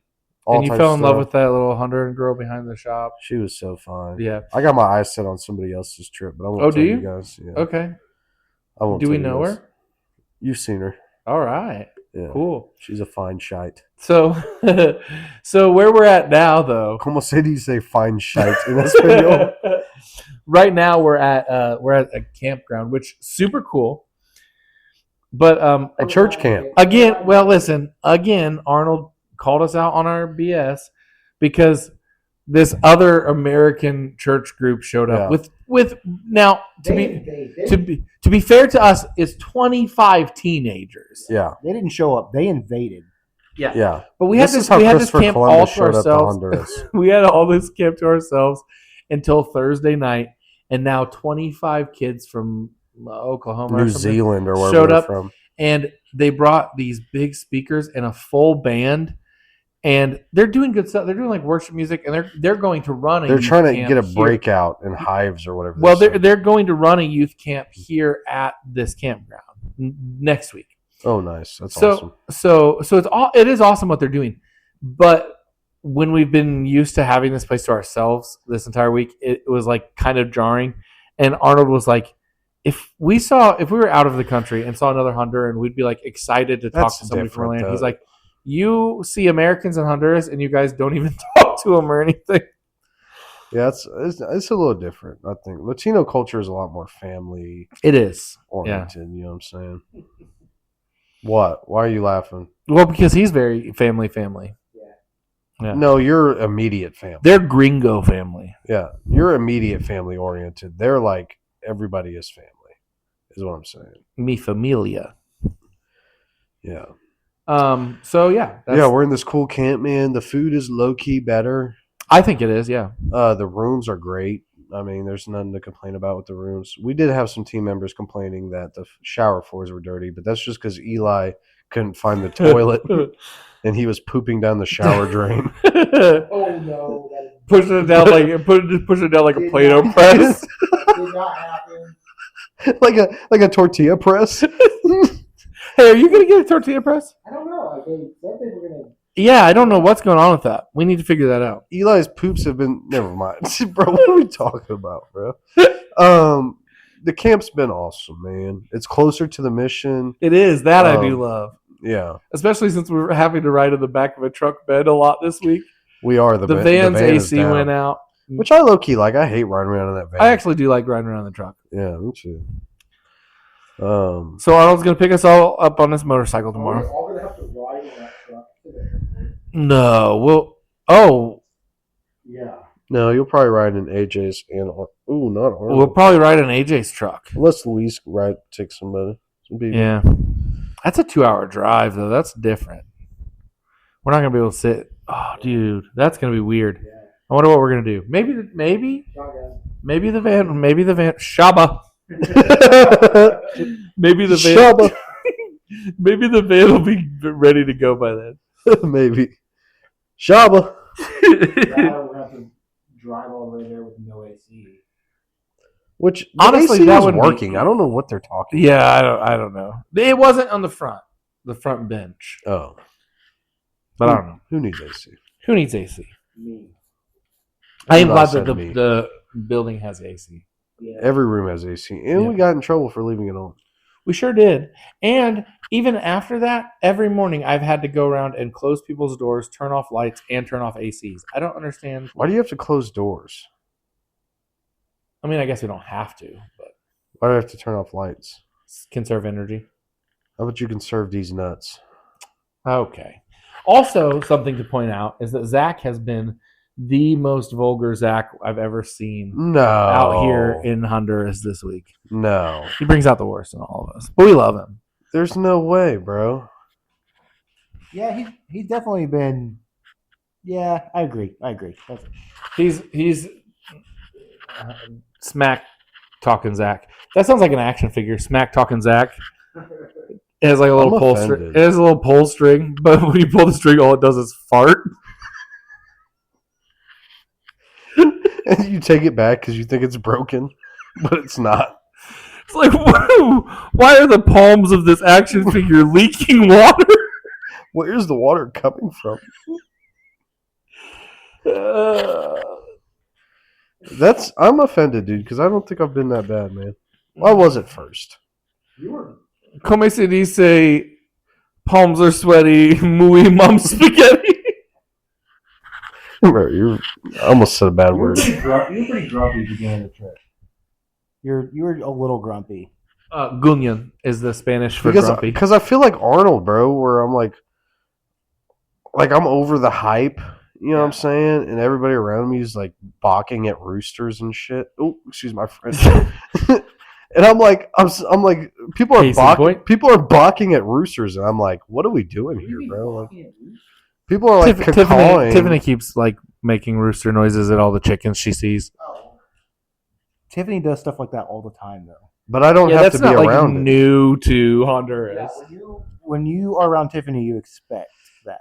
All And you types fell of in love stuff. with that little Honduran girl behind the shop. She was so fun. Yeah. I got my eyes set on somebody else's trip, but I won't Oh, tell do you you? guys. Yeah. Okay. I won't Do we tell you know this. her? You've seen her. All right. Yeah. Cool. She's a fine shite. So, so where we're at now, though. Como se dice fine shite in Espanol? Right now, we're at a campground, which super cool. But A church camp. again, well, listen. Again, Arnold called us out on our BS because this other American church group showed up Yeah. with now to be fair to us, it's 25 teenagers. Yeah. They didn't show up. They invaded. Yeah. But we had This is this how we had this Christopher camp all Columbus to showed up to ourselves. Honduras. We had all this camp to ourselves until Thursday night, and now 25 kids from Oklahoma, or New something Zealand or wherever showed they're up, from. and they brought these big speakers and a full band, and they're doing good stuff. They're doing like worship music, and they're going to run. They're trying to camp get a here. breakout in hives or whatever. Well, they're going to run a youth camp here at this campground next week. Oh, nice. That's awesome. So it is awesome what they're doing, but when we've been used to having this place to ourselves this entire week, it was like kind of jarring. And Arnold was like, if we were out of the country and saw another Honduran, we'd be like excited to talk That's to somebody from our different, land. though. He's like, you see Americans in Honduras and you guys don't even talk to them or anything. Yeah, it's a little different. I think Latino culture is a lot more family It is. oriented. You know what I'm saying? What? Why are you laughing? Well, because he's very family. Yeah. No, you're immediate family. They're gringo family. Yeah, you're immediate family oriented. They're like everybody is family, is what I'm saying. Mi familia. Yeah. So yeah. Yeah, we're in this cool camp, man. The food is low key better. I think it is. Yeah. The rooms are great. I mean, there's nothing to complain about with the rooms. We did have some team members complaining that the shower floors were dirty, but that's just because Eli couldn't find the toilet and he was pooping down the shower drain. Oh no, that Pushing it down like a Play-Doh press. did not happen. like a tortilla press. Hey, are you gonna get a tortilla press? I don't know. Like they said they were gonna. Yeah, I don't know what's going on with that. We need to figure that out. Eli's poops have been never mind. Bro, what are we talking about, bro? The camp's been awesome, man. It's closer to the mission. It is that I do love, Yeah. especially since we're having to ride in the back of a truck bed a lot this week. We are The van's van is AC down. went out. Which I low key like. I hate riding around in that van. I actually do like riding around the truck. Yeah, me too. So Arnold's gonna pick us all up on this motorcycle tomorrow. We're all gonna have to ride in that truck today. No, we'll Yeah. No, you'll probably ride in AJ's and not Arnold. we'll probably ride in AJ's truck. Unless Luis take somebody. Some people. Yeah, that's a 2-hour drive though. That's different. We're not gonna be able to sit. Oh, dude, that's gonna be weird. Yeah. I wonder what we're gonna do. Maybe Shotgun. the van. Shaba. Maybe the van. Shaba. Maybe the van will be ready to go by then. Maybe. Shaba. We're gonna have to drive all the way there with no AC. Which Honestly, the AC that was would be- working. I don't know what they're talking Yeah, I don't know. It wasn't on the front bench. about. Oh. But I don't know. Who needs AC? Who needs AC? Me. I am Eli glad said that me. the building has AC. Yeah. Every room has AC. And Yeah. we got in trouble for leaving it on. We sure did. And even after that, every morning I've had to go around and close people's doors, turn off lights, and turn off ACs. I don't understand. Why do you have to close doors? I mean, I guess we don't have to, but Why do I have to turn off lights? conserve energy. How about you conserve these nuts? Okay. Also, something to point out is that Zach has been the most vulgar Zach I've ever seen No. out here in Honduras this week. No. He brings out the worst in all of us, but we love him. There's no way, bro. Yeah, he's definitely been. Yeah, I agree. That's, He's smack talking Zach. That sounds like an action figure. Smack talking Zach. It has like a little I'm pull string. offended. It has a little pull string, but when you pull the string, all it does is fart. And you take it back because you think it's broken, but it's not. It's like, whoa, why are the palms of this action figure leaking water? Where's the water coming from? I'm offended, dude, because I don't think I've been that bad, man. I was at first. Come se dice, palms are sweaty, muy mom spaghetti. Bro, you almost said a bad word. You're pretty grumpy beginning of the trip. You were a little grumpy. Gunyan is the Spanish for grumpy. Because I feel like Arnold, bro, where I'm like I'm over the hype. You know what I'm saying? And everybody around me is like balking at roosters and shit. Oh, excuse my French. And I'm like, people are balking at roosters, and I'm like, what are we doing here, bro? Like, people are like Tiffany keeps like making rooster noises at all the chickens she sees. Tiffany does stuff like that all the time, though. But I don't have to be around it. New to Honduras. Yeah, when you are around Tiffany, you expect that.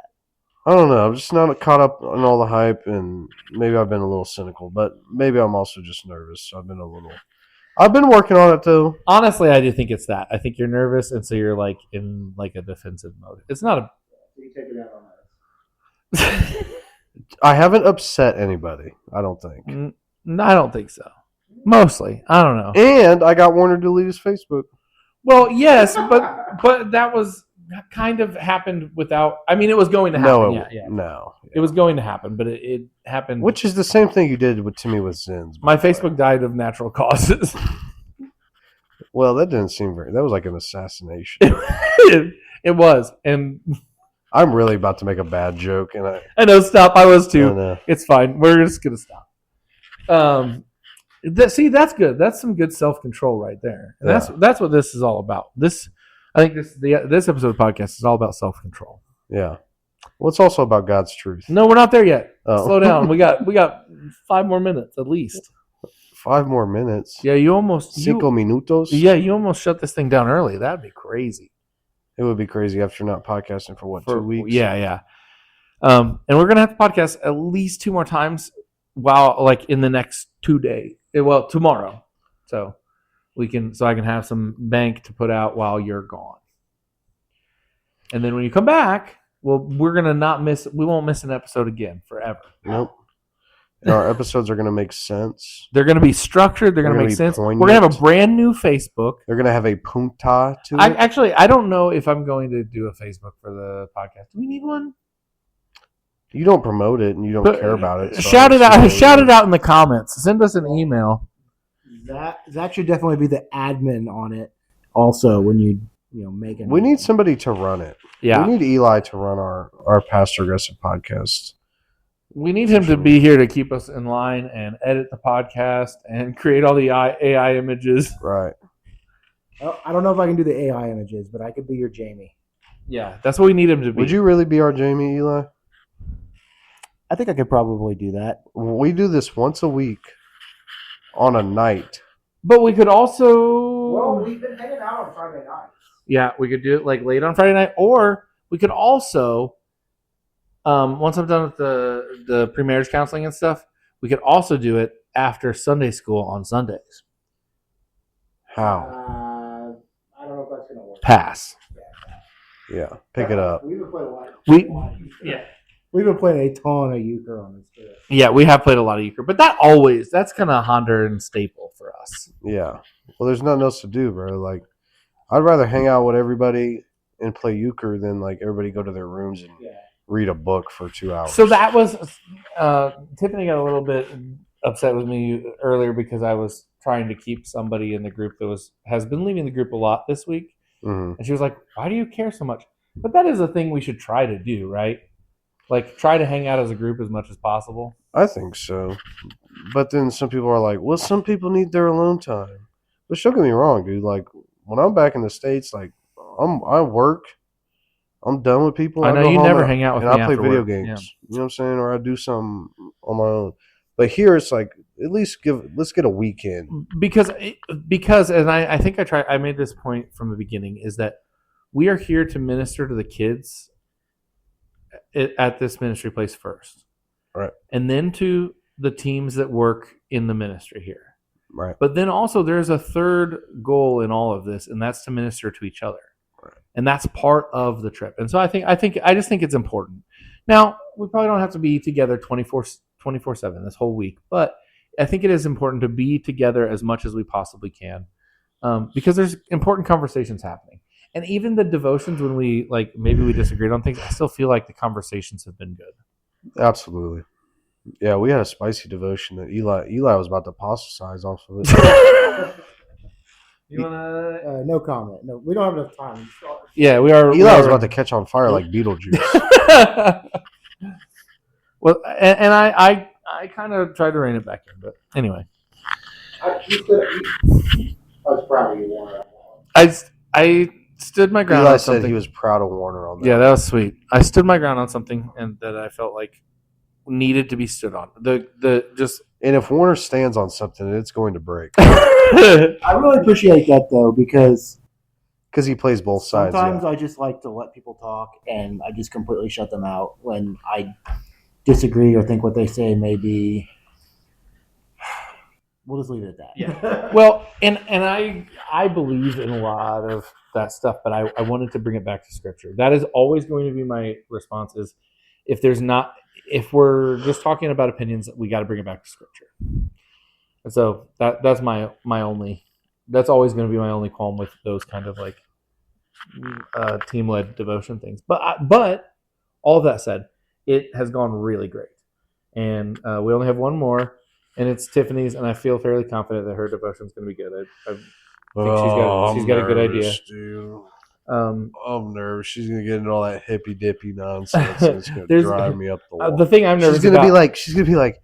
I don't know. I'm just not caught up on all the hype, and maybe I've been a little cynical, but maybe I'm also just nervous. So I've been working on it too. Honestly, I do think it's that. I think you're nervous, and so you're like in like a defensive mode. It's not a. You take it out on us. I haven't upset anybody. I don't think. No, I don't think so. Mostly, I don't know. And I got Warner to delete his Facebook. Well, yes, but that was kind of happened without. I mean, it was going to happen. No, it was going to happen, but it happened. Which is the same thing you did to me with Zins. My Facebook died of natural causes. Well, that didn't seem very. That was like an assassination. It was, and I'm really about to make a bad joke, and I know. Stop. I was too. It's fine. We're just gonna stop. See, that's good. That's some good self-control right there. And that's what this is all about. I think this episode of the podcast is all about self-control. Yeah. Well, it's also about God's truth. No, we're not there yet. Oh. Slow down. We got 5 more minutes at least. 5 more minutes? Yeah, you almost... 5 minutos? Yeah, you almost shut this thing down early. That'd be crazy. It would be crazy after not podcasting for 2 weeks? Yeah. And we're going to have to podcast at least 2 more times in the next 2 days. Well, tomorrow. So I can have some bank to put out while you're gone. And then when you come back, we're going to we won't miss an episode again forever. Nope. And our episodes are going to make sense. They're going to be structured. They're going to make sense. Poignant. We're going to have a brand new Facebook. They're going to have a punta to it. I don't know if I'm going to do a Facebook for the podcast. Do we need one? You don't promote it and you don't care about it. So shout it out! Shout it out in the comments. Send us an email. That should definitely be the admin on it. Also, when you make it, we need somebody to run it. Yeah, we need Eli to run our Pastor Aggressive podcast. We need him to be here to keep us in line and edit the podcast and create all the AI images. Right. I don't know if I can do the AI images, but I could be your Jamie. Yeah, that's what we need him to be. Would you really be our Jamie, Eli? I think I could probably do that. We do this once a week on a night. But we could also... Well, we've been hanging out on Friday nights. Yeah, we could do it like late on Friday night. Or we could also, once I'm done with the pre-marriage counseling and stuff, we could also do it after Sunday school on Sundays. How? I don't know if that's going to work. Pass. Yeah, pick it up. We've been playing a lot. We've been playing a ton of euchre on this trip. Yeah, we have played a lot of euchre, but that's kind of Honduran staple for us. Yeah. Well, there's nothing else to do, bro. Like, I'd rather hang out with everybody and play euchre than like everybody go to their rooms and read a book for 2 hours. So that was Tiffany got a little bit upset with me earlier because I was trying to keep somebody in the group that has been leaving the group a lot this week, and she was like, "Why do you care so much?" But that is a thing we should try to do, right? Like, try to hang out as a group as much as possible. I think so. But then some people are like, well, some people need their alone time. But don't get me wrong, dude. Like, when I'm back in the States, like, I work. I'm done with people. I know you never hang out with me and I play after video work. games. Yeah. You know what I'm saying? Or I do something on my own. But here it's like, at least let's get a weekend. Because and I think I made this point from the beginning, is that we are here to minister to the kids at this ministry place first, right, and then to the teams that work in the ministry here, right. But then also there's a third goal in all of this, and that's to minister to each other, right. And that's part of the trip. And so I just think it's important. Now, we probably don't have to be together 24/7 this whole week, but I think it is important to be together as much as we possibly can, because there's important conversations happening. And even the devotions when we like maybe we disagreed on things, I still feel like the conversations have been good. Absolutely. Yeah, we had a spicy devotion that Eli was about to apostatize off of it. You wanna? No comment. No, we don't have enough time. Yeah, we are. Eli was about to catch on fire like Beetlejuice. Well, and I kind of tried to rein it back in, but anyway, I was proud of you, Warner. I stood my ground Eli on said something. he was proud of Warner on that. Yeah, that was sweet. I stood my ground on something, and that I felt like needed to be stood on. The just And if Warner stands on something, it's going to break I really appreciate that though, because he plays both sides. sometimes Yeah. I just like to let people talk, and I just completely shut them out when I disagree or think what they say may be. We'll just leave it at that. Yeah. Well, and I believe in a lot of that stuff, but I wanted to bring it back to scripture. That is always going to be my response. Is if we're just talking about opinions, we got to bring it back to scripture. And so that's my only. That's always going to be my only qualm with those kind of like team led devotion things. But all that said, it has gone really great, and we only have one more. And it's Tiffany's, and I feel fairly confident that her devotion is going to be good. I think she's got a good idea. Dude. I'm nervous. She's gonna get into all that hippy dippy nonsense, and it's gonna drive me up the wall. the thing I'm nervous She's gonna about. be like,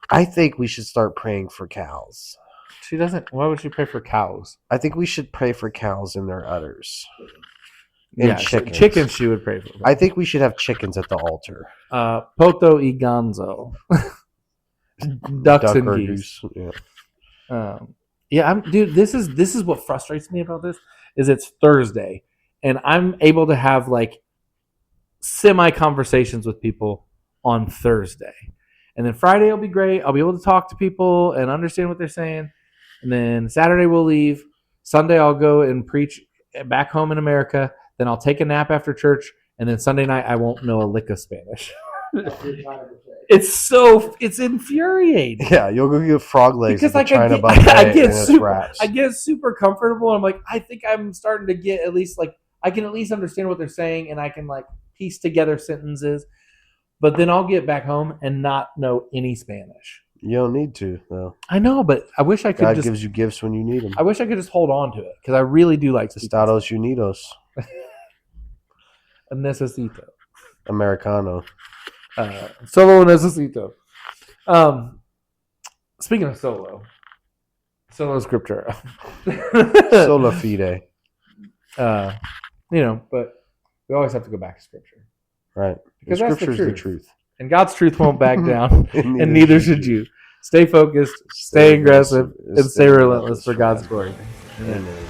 I think we should start praying for cows. She doesn't. Why would she pray for cows? I think we should pray for cows in their udders. And Yeah, chickens. chickens she would pray for. I think we should have chickens at the altar. Poto y ganzo. Ducks Duck and or geese. goose. Yeah. Dude. This is what frustrates me about this is it's Thursday, and I'm able to have like semi conversations with people on Thursday, and then Friday will be great. I'll be able to talk to people and understand what they're saying, and then Saturday we'll leave. Sunday I'll go and preach back home in America. Then I'll take a nap after church, and then Sunday night I won't know a lick of Spanish. It's infuriating. Yeah, you'll go get frog legs Because at the like China buffet I get super comfortable. I'm like, I think I'm starting to get at least like I can at least understand what they're saying, and I can like piece together sentences. But then I'll get back home and not know any Spanish. You don't need to, though. I know, but I wish I could. God gives you gifts when you need them. I wish I could just hold on to it because I really do like Estados Unidos. Necesito. Americano. Solo necesito. Speaking of solo scriptura. Sola fide. But we always have to go back to scripture. Right. Because Scripture that's is the truth. And God's truth won't back down, and neither should you. Stay focused, stay aggressive, and stay relentless for God's glory. Amen.